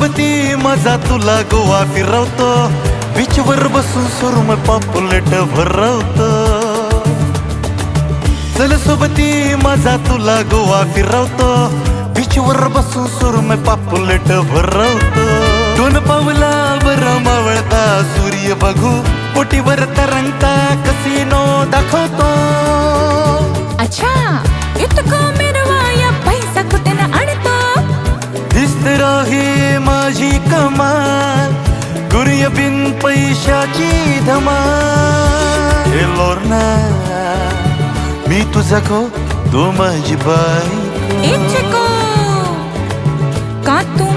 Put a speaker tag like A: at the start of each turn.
A: सोबती माझा तुला गोवा फिरवतो, बीचवर बसून सुरम पापुलेट भरवतो. चल सोबती माझा तुला गोवा फिरवतो, बीचवर बसून सुरम पापुलेट भरवतो. दोन पावलावर मावळता सूर्य बघू, पोटीवर तरंगता कसिनो दाखवतो.
B: अच्छा इतकं मिरवाया पैसा कुठे ना आणतो.
A: दिसते राही माझी कमाल, गुरिय बिन पैशाची धमाल. हे लोर्ना मी तुझा को, तू माझी बायको.
B: इच्छको का तू